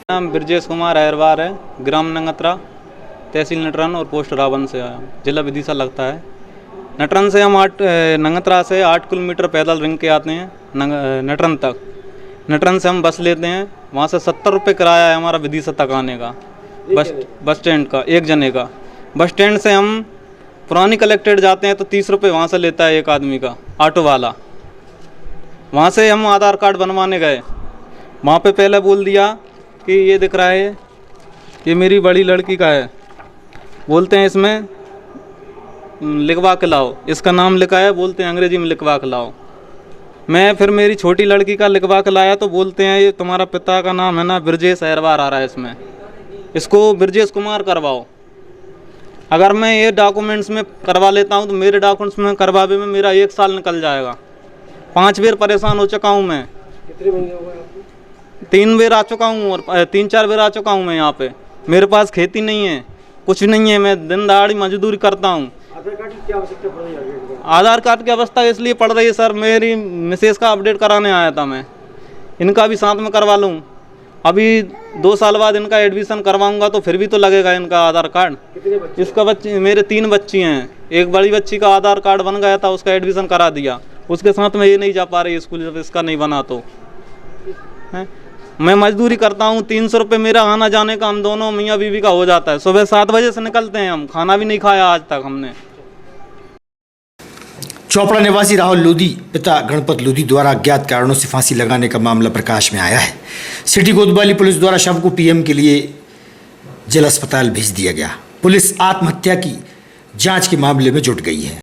नाम ब्रजेश कुमार अहिरवार है, ग्राम नंगत्रा, तहसील नटरन और पोस्ट रावण से आया, जिला विदिशा लगता है। नटरन से हम नंगत्रा से 8 किलोमीटर पैदल रिंग के आते हैं नटरन तक। नटरन से हम बस लेते हैं, वहाँ से 70 रुपये किराया है हमारा विदिशा तक आने का, बस स्टैंड का, एक जने का। बस स्टैंड से हम पुरानी कलेक्टेड जाते हैं तो 30 रुपये वहाँ से लेता है एक आदमी का, ऑटो वाला। वहाँ से हम आधार कार्ड बनवाने गए, वहाँ पे पहले बोल दिया कि ये दिख रहा है, ये मेरी बड़ी लड़की का है, बोलते हैं इसमें लिखवा के लाओ, इसका नाम लिखा है, बोलते हैं अंग्रेजी में लिखवा के लाओ। मैं फिर मेरी छोटी लड़की का लिखवा के लाया तो बोलते हैं ये तुम्हारा पिता का नाम है ना ब्रजेश अहिरवार आ रहा है इसमें, इसको ब्रजेश कुमार करवाओ। अगर मैं ये डॉक्यूमेंट्स में करवा लेता हूँ तो मेरे डॉक्यूमेंट्स में करवावे में मेरा 1 साल निकल जाएगा। 5 बार परेशान हो चुका हूँ मैं। कितने महीने हो गए आपको? 3 बार आ चुका हूँ और 3-4 बार आ चुका हूँ मैं यहाँ पे। मेरे पास खेती नहीं है, कुछ नहीं है, मैं दिन दहाड़ी मजदूरी करता हूँ। आधार कार्ड की क्या आवश्यकता पड़ रही है? आधार कार्ड की अवस्था इसलिए पड़ रही है सर, मेरी मिसेज का अपडेट कराने आया था मैं, इनका भी साथ में करवा लूँ। अभी 2 साल बाद इनका एडमिशन करवाऊंगा तो फिर भी तो लगेगा इनका आधार कार्ड। कितने बच्चे? इसका बच्चे मेरे 3 बच्ची हैं। एक बड़ी बच्ची का आधार कार्ड बन गया था, उसका एडमिशन करा दिया, उसके साथ में ये नहीं जा पा रही स्कूल जब इसका नहीं बना तो है। मैं मजदूरी करता हूँ, 300 रुपये मेरा आना जाने का हम दोनों मियाँ बीवी का हो जाता है। सुबह 7 बजे से निकलते हैं हम, खाना भी नहीं खाया आज तक हमने। चोपड़ा निवासी राहुल लोधी पिता गणपत लोधी द्वारा अज्ञात कारणों से फांसी लगाने का मामला प्रकाश में आया है। सिटी कोतवाली पुलिस द्वारा शव को पीएम के लिए जिला अस्पताल भेज दिया गया। पुलिस आत्महत्या की जांच के मामले में जुट गई है।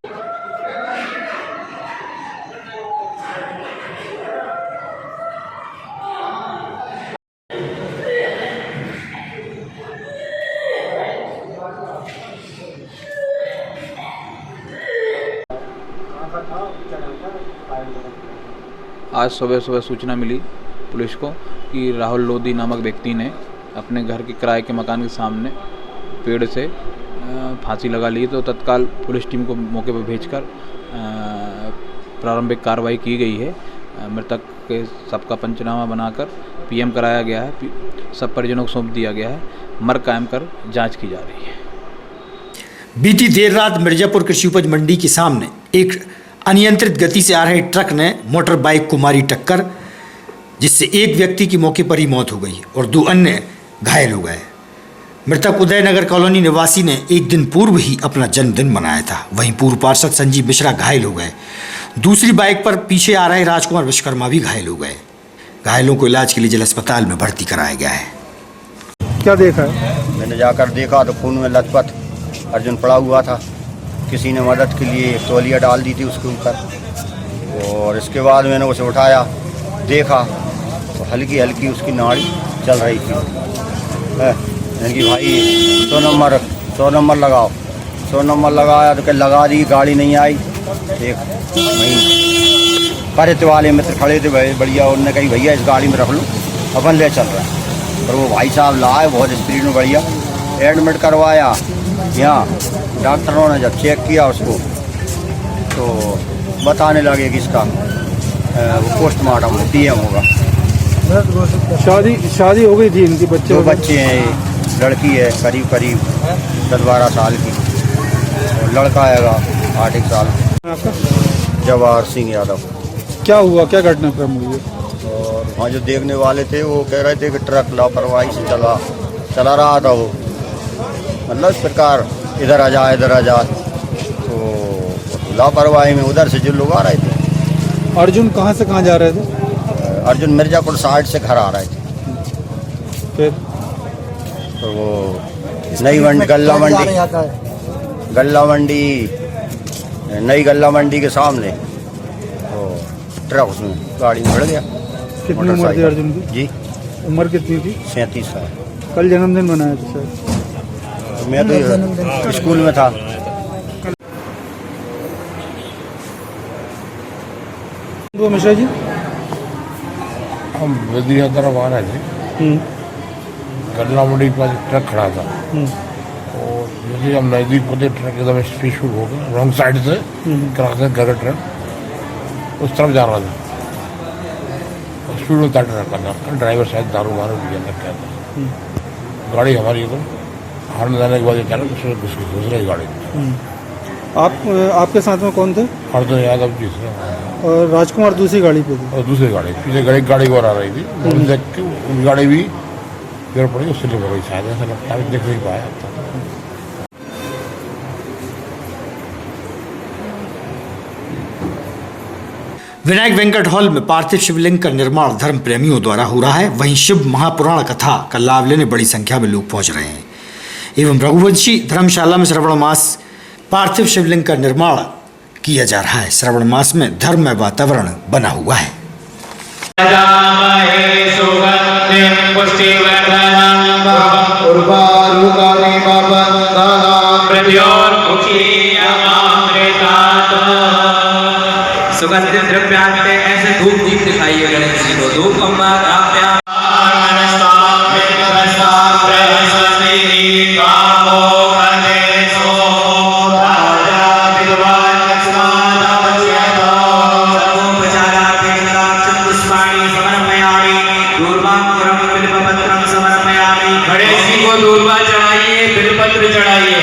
आज सुबह सूचना मिली पुलिस को कि राहुल लोधी नामक व्यक्ति ने अपने घर के किराए के मकान के सामने पेड़ से फांसी लगा ली। तो तत्काल पुलिस टीम को मौके पर भेजकर प्रारंभिक कार्रवाई की गई है। मृतक के सबका पंचनामा बनाकर पीएम कराया गया है, सब परिजनों को सौंप दिया गया है। मर्ग कायम कर जांच की जा रही है। बीती देर रात मिर्जापुर कृषि उपज मंडी के सामने एक अनियंत्रित गति से आ रहे ट्रक ने मोटर बाइक को मारी टक्कर, जिससे एक व्यक्ति की मौके पर ही मौत हो गई और 2 अन्य घायल हो गए। मृतक उदयनगर कॉलोनी निवासी ने 1 दिन पूर्व ही अपना जन्मदिन मनाया था। वहीं पूर्व पार्षद संजीव मिश्रा घायल हो गए। दूसरी बाइक पर पीछे आ रहे राजकुमार विश्वकर्मा भी घायल हो गए। घायलों को इलाज के लिए जिला अस्पताल में भर्ती कराया गया है। क्या देखा है? मैंने जाकर देखा तो खून में लथपथ अर्जुन पड़ा हुआ था। किसी ने मदद के लिए तौलिया डाल दी थी उसके ऊपर, और इसके बाद मैंने उसे उठाया, देखा तो हल्की हल्की उसकी नाड़ी चल रही थी। मैंने कि भाई 100 नंबर लगाओ। 100 नंबर लगाया तो क्या लगा दी, गाड़ी नहीं आई। एक वहीं परित वाले मित्र खड़े थे बढ़िया, उन्होंने कही भैया इस गाड़ी में रख लो, अपन ले चल रहे हैं। और वो भाई साहब लाए बहुत स्पीड में, बढ़िया एडमिट करवाया। यहाँ डॉक्टरों ने जब चेक किया उसको तो बताने लगे कि इसका वो पोस्टमार्टम पीएम होगा। शादी हो गई थी इनकी, बच्चे दो बच्चे हैं, ये लड़की है करीब 10-12 साल की और लड़का आएगा 8 साल। आपका जवाहर सिंह यादव। क्या हुआ, क्या घटनाक्रम हुई है? और वहाँ जो देखने वाले थे वो कह रहे थे कि ट्रक लापरवाही से चला रहा था वो, मतलब इस प्रकार इधर आ जा, तो लापरवाही में उधर से जो लोग आ रहे थे। अर्जुन कहाँ से कहाँ जा रहे थे? अर्जुन मिर्जापुर साइड से घर आ रहे थे, फिर तो वो नई मंडी गल्ला मंडी के सामने तो ट्रक उसमें गाड़ी में भड़ गया। कितनी उम्र थी अर्जुन की? जी उम्र कितनी थी? 37 साल। कल जन्मदिन मनाया था शायद। मैं तो स्कूल में था। वो मिश्रा जी, हम विदिया तरफ आ रहे थे, गल्ला मंडी के पास एक ट्रक खड़ा था और जैसे हम नज़दीक पहुंचे ट्रक एकदम स्पीड हो गया, रॉन्ग साइड से घर ट्रक उस तरफ जा रहा था, स्पीड में ट्रक था, ड्राइवर शायद दारू पिया था क्या था। गाड़ी हमारी एकदम हारने जाने के बाद अचानक उसमें घुस रही गाड़ी। आपके साथ में कौन थे? अर्जुन यादव जी से और राजकुमार दूसरी गाड़ी पे थे। और दूसरी गाड़ी पीछे गाड़ी और आ रही थी, देख के उस गाड़ी भी गिर पड़ी, उससे लिप हो गई शायद, ऐसा लगता है, देख नहीं पाया। विनायक वेंकट हॉल में पार्थिव शिवलिंग का निर्माण धर्म प्रेमियों द्वारा हो रहा है। वहीं शिव महापुराण कथा का लाभ लेने बड़ी संख्या में लोग पहुंच रहे हैं। एवं रघुवंशी धर्मशाला में श्रावण मास पार्थिव शिवलिंग का निर्माण किया जा रहा है। श्रावण मास में धर्ममय वातावरण बना हुआ है। सुगंधित द्रव्यान्ते ऐसे धूप दीप दिखाइए गणेश जी को। धूप गणेश जी को दूर्वा चढ़ाइए, बिलपत्र चढ़ाइए।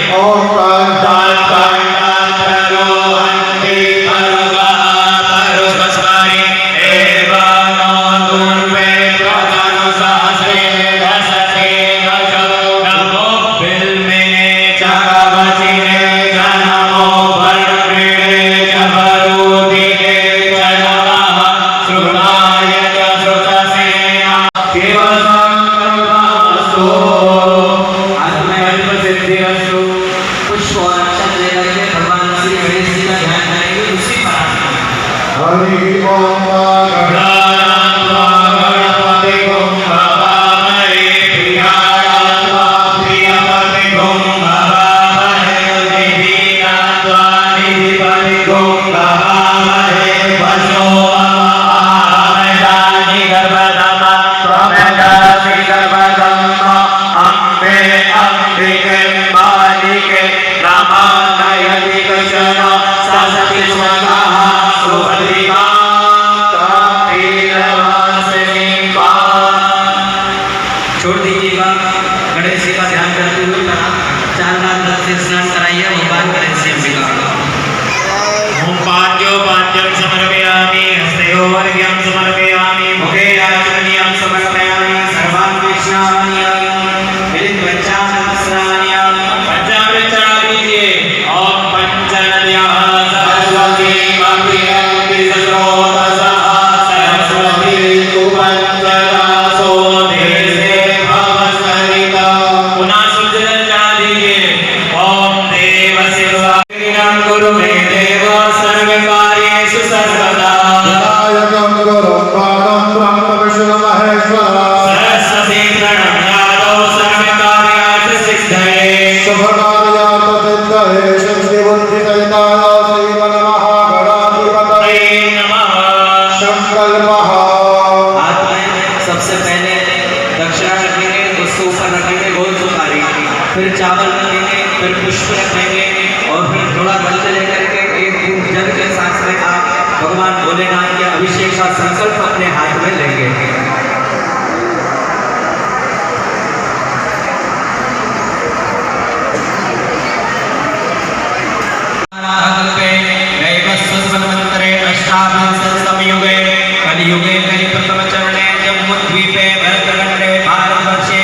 छोड़ दीजिएगा, गणेश जी का ध्यान करते हुए 4 बार से स्नान कराइए। भगवान गणेश जी का ओम पाद्यो पाद्यम समर्पयामि, हस्तयोर्घ्यं समर्पयामि, मुखे आचमनीयं समर्पयामि, सर्वान् कृष्णानि पंचामृतानि पंचामृत चढ़ा दीजिए। ओम पंचनद्याः सरस्वती मातृभूति सरोतसः सरस्वती कुपञ्चदासो देशे भवसरिता। पुनः सुजल चढ़ा दीजिए। ओम देव शिवाय गुरु मे देव सर्वकार्येषु सर्वदा सरस्वती प्रणम्यादौ सर्वकार्यार्थसिद्धये सबसे पहले दक्षिणा रखेंगे, उसके ऊपर रखेंगे गोल सुपारी, फिर चावल रखेंगे, फिर पुष्प रखेंगे और फिर थोड़ा जल लेकर के एक जल के साथ में आप भगवान भोलेनाथ के अभिषेक का संकल्प अपने हाथ में लेंगे। अष्टाविंशतितमयुगे कलियुगे कलिप्रथमचरणे जम्बूद्वीपे भरतखण्डे भारतवर्षे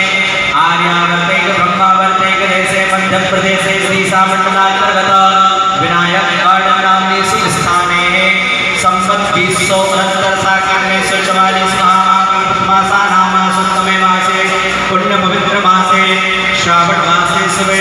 आर्यावर्तैक ब्रह्मावर्तैक देशे मध्यप्रदेशे श्रीशामण्डलान्तर्गत विनायक गार्डन नाम्नि स्थाने संवत् 2069 साकर्णे 144 मासानां शुक्लमे मासे पुण्यपवित्र मासे श्रावण मासे शुभे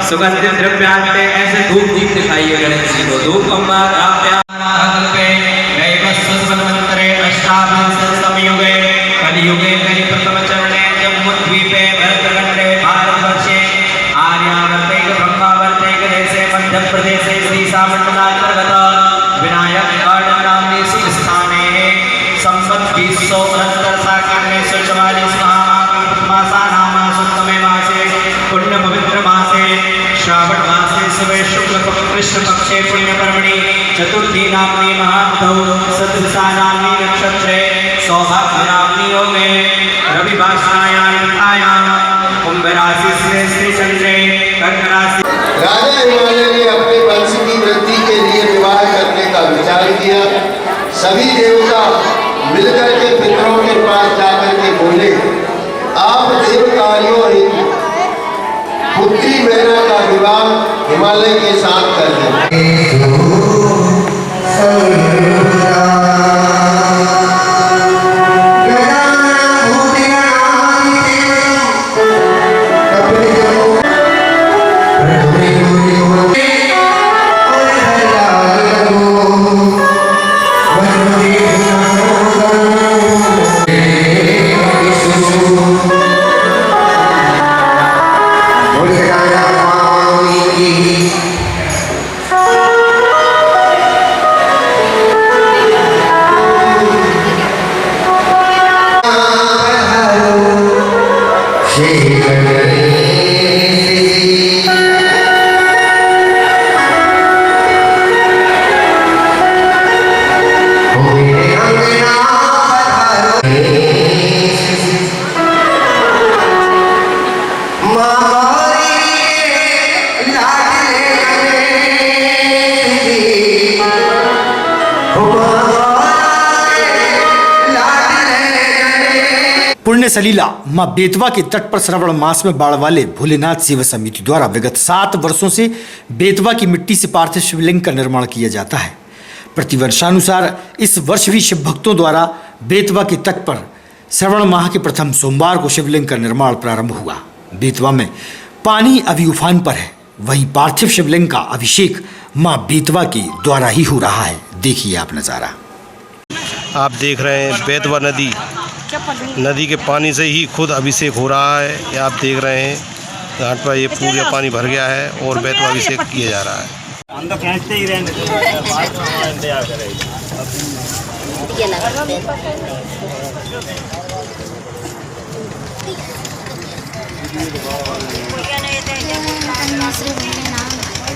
सुगंधित द्रव्यान्ते ऐसे धूप दीप दिखाइए गणेश जी को। धूप अष्टाविंशतितमयुगे कलियुगे कलिप्रथमचरणे जम्बूद्वीपे भरतखण्डे भारतवर्षे आर्यावर्तैक ब्रह्मावर्तैक देशे मध्यप्रदेशे श्रीशामण्डलान्तर्गत विनायक गार्डन नाम्नि स्थाने संवत् 2069 साकर्णे 144 मासानां शुक्लमे मासे पुण्यपवित्र मासे श्रावण मासे शुभे शुक्ल कृष्ण पक्षे पुण्यपर्वणि चतुर्थी नाम्नि महातौ सदृशा नाम्नि नक्षत्रे सौभाग्य नाम्नि योगे रविवासरायां युक्तायां कुंभ राशि श्री चंद्रे कर्क राशि। राजा हिमालय ने अपने वंश की वृद्धि के लिए विवाह करने का विचार किया। सभी देवता मिलकर के पितरों के पास जाकर के बोले, आप देव कार्यों हेतु पुत्री मेरा का विवाह हिमालय के साथ कर दें। पुण्य सलीला मां बेतवा के तट पर श्रावण मास में बाढ़ वाले भोलेनाथ सेवा समिति द्वारा विगत 7 वर्षों से बेतवा की मिट्टी से पार्थिव शिवलिंग का निर्माण किया जाता है। प्रतिवर्षानुसार इस वर्ष भी शिव भक्तों द्वारा बेतवा के तट पर श्रावण माह के प्रथम सोमवार को शिवलिंग का निर्माण प्रारंभ हुआ। बेतवा में पानी अभी उफान पर है, वहीं पार्थिव शिवलिंग का अभिषेक मां बेतवा के द्वारा ही हो रहा है। देखिए आप नज़ारा। आप देख रहे हैं बेतवा नदी के पानी से ही खुद अभिषेक हो रहा है। ये आप देख रहे हैं घाट पर ये पूरा पानी भर गया है और बेतवा अभिषेक किया जा रहा है।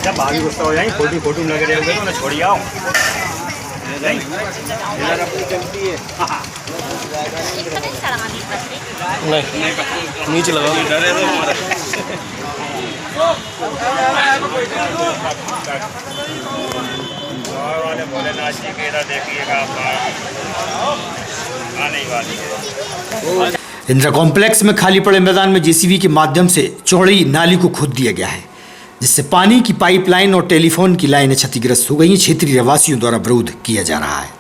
जब आगे गुस्सा हो जाए फोटो लगे रहेंगे तो ना छोड़ी आओ नहीं नीचे लगाओ। भोलेनाथ जी के इधर देखिएगा आने वाली है। इंदिरा कॉम्प्लेक्स में खाली पड़े मैदान में जेसीबी के माध्यम से चौड़ी नाली को खोद दिया गया है, जिससे पानी की पाइपलाइन और टेलीफोन की लाइनें क्षतिग्रस्त हो गई हैं। क्षेत्रीय रहवासियों द्वारा विरोध किया जा रहा है।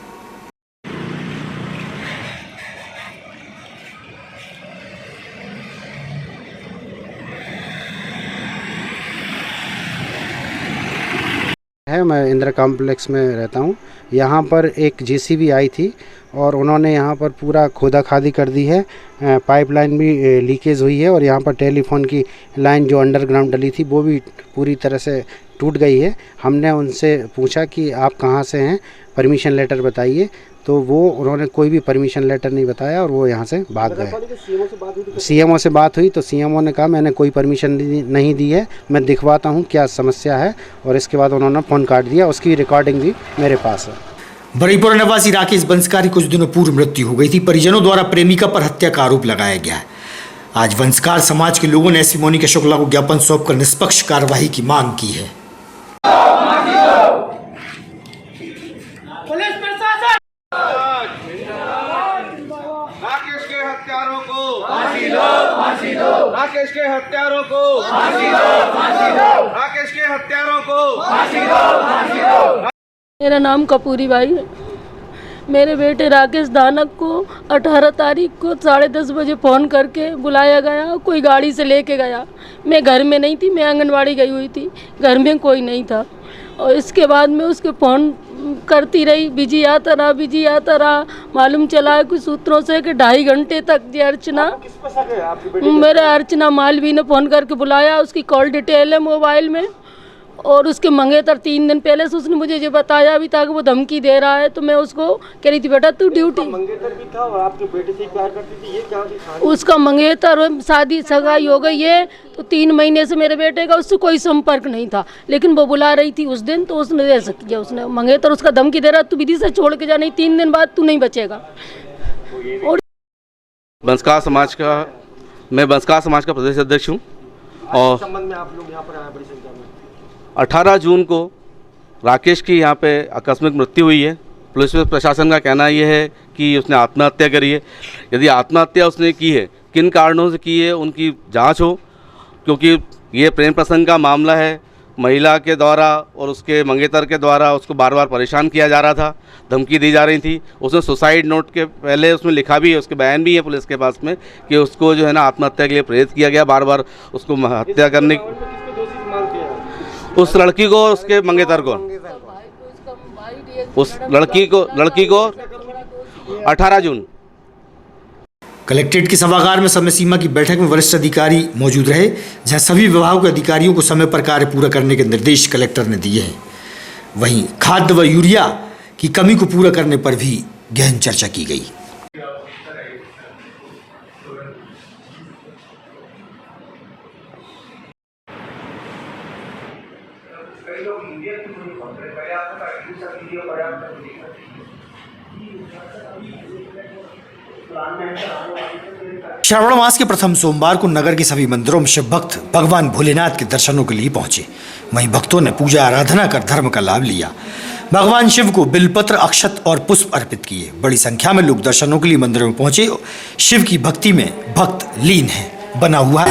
मैं इंदिरा कॉम्प्लेक्स में रहता हूँ। यहाँ पर एक जेसीबी आई थी और उन्होंने यहाँ पर पूरा खोदा खादी कर दी है। पाइपलाइन भी लीकेज हुई है और यहाँ पर टेलीफोन की लाइन जो अंडरग्राउंड डली थी वो भी पूरी तरह से टूट गई है। हमने उनसे पूछा कि आप कहाँ से हैं, परमिशन लेटर बताइए, तो वो उन्होंने कोई भी परमिशन लेटर नहीं बताया और वो यहाँ से भाग गए। सीएमओ से बात हुई तो सीएमओ ने कहा मैंने कोई परमिशन नहीं दी है, मैं दिखवाता हूँ क्या समस्या है, और इसके बाद उन्होंने फ़ोन काट दिया। उसकी रिकॉर्डिंग भी मेरे पास है। बरीपुर निवासी राकेश बंसकार कुछ दिनों पूर्व मृत्यु हो गई थी। परिजनों द्वारा प्रेमिका पर हत्या का आरोप लगाया गया है। आज बंसकार समाज के लोगों ने एसपी मोनिका शुक्ला को ज्ञापन सौंपकर निष्पक्ष कार्रवाई की मांग की है। राकेश के हत्यारों को फांसी दो, फांसी दो। राकेश के हत्यारों को फांसी दो, फांसी दो। राकेश के हत्यारों को फांसी दो, फांसी दो। मेरा नाम कपूरी बाई है। मेरे बेटे राकेश दानक को 18 तारीख को 10:30 बजे फ़ोन करके बुलाया गया, कोई गाड़ी से लेके गया। मैं घर में नहीं थी, मैं आंगनवाड़ी गई हुई थी, घर में कोई नहीं था। और इसके बाद में उसके फ़ोन करती रही, बिजी आता रहा। मालूम चला है कुछ सूत्रों से कि 2.5 घंटे तक ये अर्चना, मेरे अर्चना मालवी ने फ़ोन करके बुलाया। उसकी कॉल डिटेल है मोबाइल में, और उसके मंगेतर 3 दिन पहले से उसने मुझे ये बताया भी था कि वो धमकी दे रहा है। तो मैं उसको कह रही थी बेटा तू ड्यूटी। मंगेतर भी था और आपके बेटे से प्यार करती थी, ये क्या थी? उसका मंगेतर शादी सगाई हो गई है तो 3 महीने से मेरे बेटे का उससे कोई संपर्क नहीं था, लेकिन वो बुला रही थी उस दिन तो उसने ऐसा किया। उसने मंगेतर उसका धमकी दे रहा तू विधि से छोड़ के जा, नहीं 3 दिन बाद तू नहीं बचेगा। और बंसकार समाज का, मैं बंसकार समाज का प्रदेश अध्यक्ष हूँ। और संबंध में आप लोग यहाँ पर आए बड़ी संख्या में। 18 जून को राकेश की यहाँ पे आकस्मिक मृत्यु हुई है। पुलिस प्रशासन का कहना यह है कि उसने आत्महत्या करी है। यदि आत्महत्या उसने की है, किन कारणों से की है, उनकी जांच हो, क्योंकि ये प्रेम प्रसंग का मामला है। महिला के द्वारा और उसके मंगेतर के द्वारा उसको बार बार परेशान किया जा रहा था, धमकी दी जा रही थी। उसने सुसाइड नोट के पहले उसमें लिखा भी है, उसके बयान भी है पुलिस के पास में, कि उसको जो है ना आत्महत्या के लिए प्रेरित किया गया, बार बार उसको हत्या करने की। उस लड़की को, उसके मंगेतर को, उस लड़की को 18 जून। कलेक्ट्रेट के सभागार में समय सीमा की बैठक में वरिष्ठ अधिकारी मौजूद रहे, जहां सभी विभागों के अधिकारियों को समय पर कार्य पूरा करने के निर्देश कलेक्टर ने दिए हैं। वहीं खाद्य व यूरिया की कमी को पूरा करने पर भी गहन चर्चा की गई। श्रावण मास के प्रथम सोमवार को नगर के सभी मंदिरों में शिव भक्त भगवान भोलेनाथ के दर्शनों के लिए पहुंचे। वहीं भक्तों ने पूजा आराधना कर धर्म का लाभ लिया। भगवान शिव को बिलपत्र, अक्षत और पुष्प अर्पित किए। बड़ी संख्या में लोग दर्शनों के लिए मंदिरों में पहुंचे। शिव की भक्ति में भक्त लीन है। बना हुआ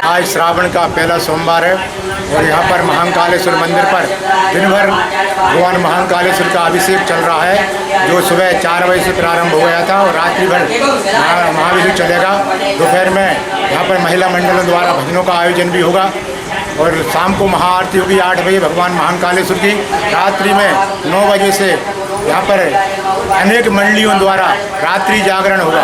आज श्रावण का पहला सोमवार है और यहाँ पर महाकालेश्वर मंदिर पर दिन भर भगवान महाकालेश्वर का अभिषेक चल रहा है, जो सुबह 4 बजे से प्रारंभ हो गया था और रात्रि भर महाभिषेक चलेगा। दोपहर में यहाँ पर महिला मंडलों द्वारा भजनों का आयोजन भी होगा और शाम को महाआरती होगी 8 बजे भगवान महाकालेश्वर की। रात्रि में 9 बजे से यहाँ पर अनेक मंडलियों द्वारा रात्रि जागरण होगा।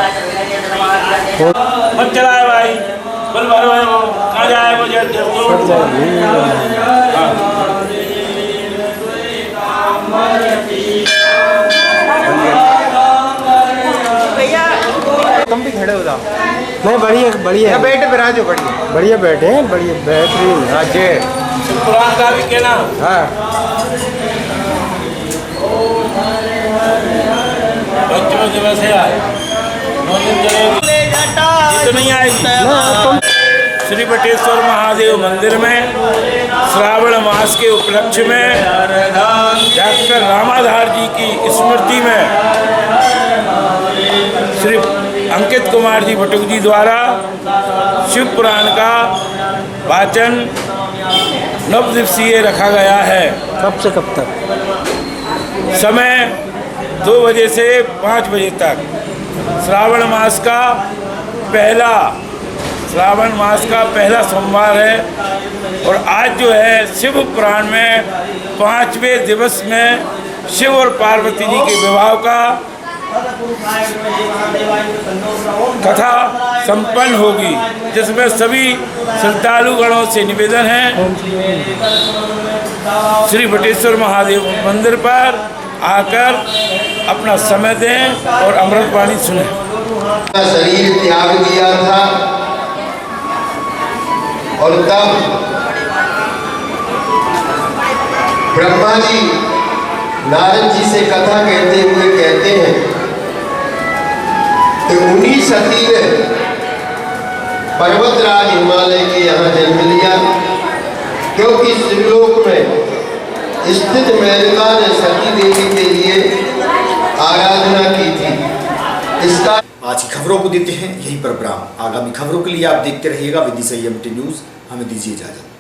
तुम भी खड़े हो जाओ। नहीं, बढ़िया बढ़िया बैठे पे राजो, बढ़िया बैठे हैं, बढ़िया बेहतरीन राज्य कुरान का भी कहना। हाँ, बच्चों दिवस है आज, 9 दिन चलेगी। जितनी आज श्री बटेश्वर महादेव मंदिर में श्रावण मास के उपलक्ष्य में डॉक्टर रामाधार जी की स्मृति में श्री अंकित कुमार जी भटुक जी द्वारा शिव पुराण का वाचन 9 दिवसीय रखा गया है। कब से कब तक? समय 2 बजे से 5 बजे तक। श्रावण मास का पहला सोमवार है और आज जो है शिव पुराण में 5वें दिवस में शिव और पार्वती जी के विवाह का कथा संपन्न होगी, जिसमें सभी श्रद्धालुगणों से निवेदन है श्री बटेश्वर महादेव मंदिर पर आकर अपना समय दें और अमृत वाणी सुने। शरीर त्याग दिया था और तब ब्रह्मा जी नारद जी से कथा कहते हुए कहते हैं कि उन्हीं सती ने पर्वतराज हिमालय के यहाँ जन्म लिया, क्योंकि शिवलोक में स्थित मेनका ने सती देवी के लिए आराधना की थी। इसका आज की खबरों को देते हैं यहीं पर विराम। आगामी खबरों के लिए आप देखते रहिएगा विदिशा EMT न्यूज़। हमें दीजिए इजाजत।